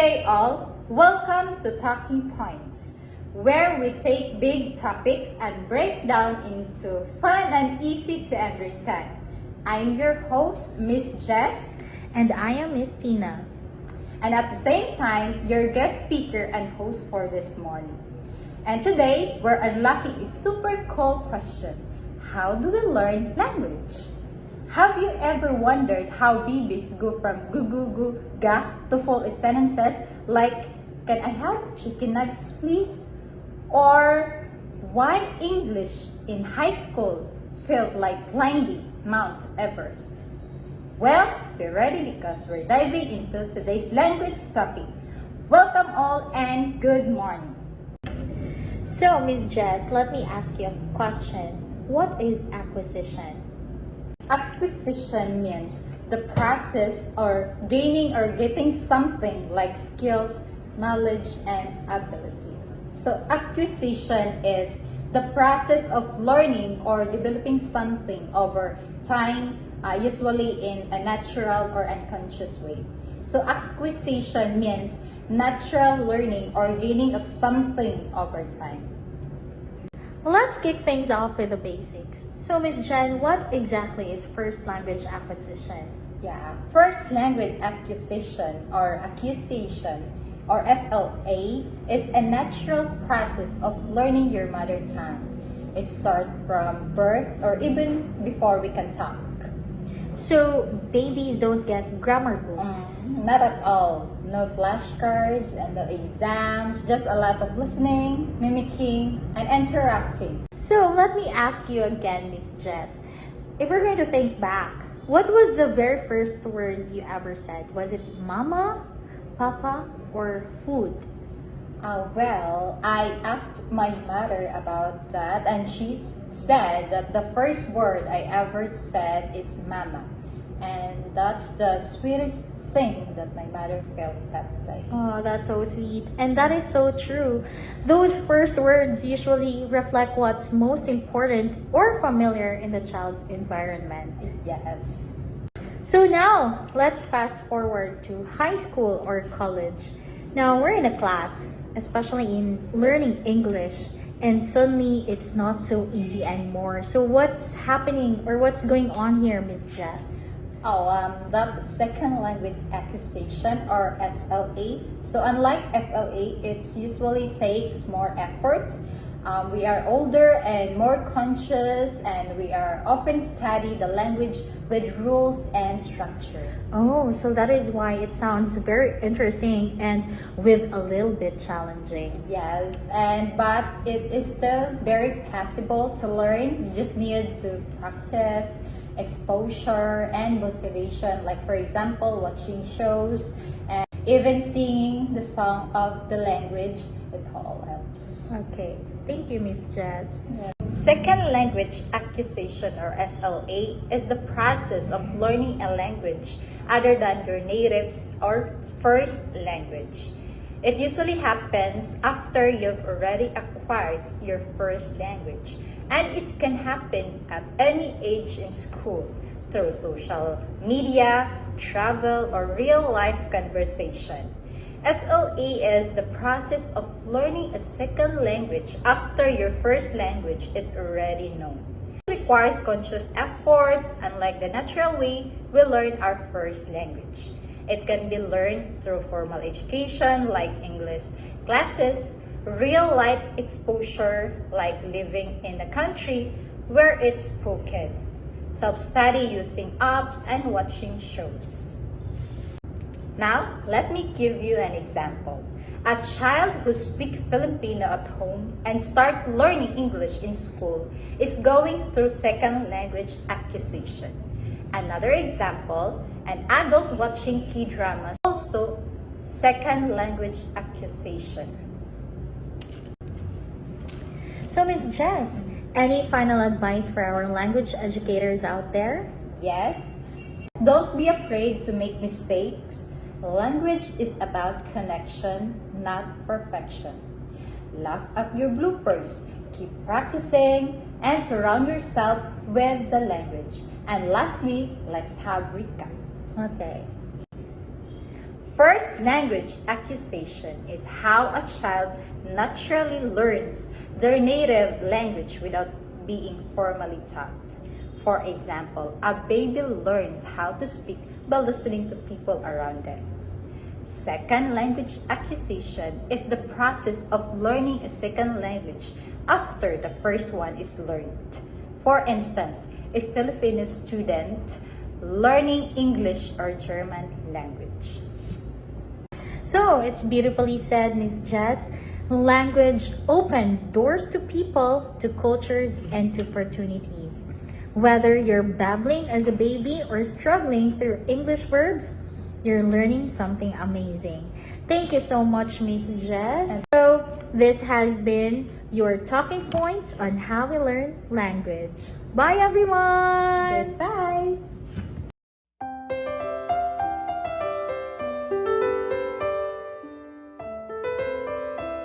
day all, welcome to Talking Points, where we take big topics and break down into fun and easy to understand. I'm your host, Miss Jess, And I am Miss Tina. and at the same time, your guest speaker and host for this morning. And today, we're unlocking a super cool question. How do we learn language? Have you ever wondered how babies go from goo goo goo ga to full sentences like, can I have chicken nuggets please? Or why English in high school felt like climbing Mount Everest? Well, be ready because we're diving into today's language topic. Welcome all and good morning. So, Miss Jess, let me ask you a question. What is acquisition? Acquisition means the process or gaining or getting something like skills, knowledge, and ability. So acquisition is the process of learning or developing something over time, usually in a natural or unconscious way. So acquisition means natural learning or gaining of something over time. Let's kick things off with the basics. So, Miss Jen, what exactly is first language acquisition? Yeah, first language acquisition or accusation or FLA is a natural process of learning your mother tongue. It starts from birth or even before we can talk. So, babies don't get grammar books. Not at all. No flashcards and no exams, just a lot of listening, mimicking, and interacting. So, let me ask you again, Miss Jess. If we're going to think back, what was the very first word you ever said? Was it mama, papa, or food? Well, I asked my mother about that, and she said that the first word I ever said is mama. And that's the sweetest thing that my mother felt that day. Oh, that's so sweet. And that is so true. Those first words usually reflect what's most important or familiar in the child's environment. Yes. So now, let's fast forward to high school or college. Now, we're in a class, especially in learning English, and suddenly it's not so easy anymore. So what's happening or what's going on here, Miss Jess? That's second language acquisition or SLA. So unlike FLA, it usually takes more effort. We are older and more conscious, and we are often study the language with rules and structure. Oh, so that is why it sounds very interesting and with a little bit challenging. Yes, but it is still very possible to learn. You just need to practice, exposure, and motivation. Like for example, watching shows and even singing the song of the language. It all helps. Okay, thank you, Miss Jess. Second language acquisition or SLA is the process of learning a language other than your native or first language. It usually happens after you've already acquired your first language, and it can happen at any age in school through social media, travel, or real-life conversation. SLA is the process of learning a second language after your first language is already known. It requires conscious effort, unlike the natural way we learn our first language. It can be learned through formal education like English classes, real-life exposure like living in a country where it's spoken, self-study using apps, and watching shows. Now, let me give you an example. A child who speaks Filipino at home and starts learning English in school is going through second language acquisition. Another example, an adult watching K-dramas, also second language acquisition. So, Miss Jess, any final advice for our language educators out there? Yes, don't be afraid to make mistakes. Language is about connection, not perfection. Laugh at your bloopers, keep practicing, and surround yourself with the language. And lastly, let's have recap. Okay. First language acquisition is how a child naturally learns their native language without being formally taught. For example, a baby learns how to speak by listening to people around them. Second language acquisition is the process of learning a second language after the first one is learned. For instance, a Filipino student learning English or German language. So, it's beautifully said, Miss Jess. Language opens doors to people, to cultures, and to opportunities. Whether you're babbling as a baby or struggling through English verbs, you're learning something amazing. Thank you so much, Miss Jess. So, this has been your talking points on how we learn language. Bye, everyone! Goodbye!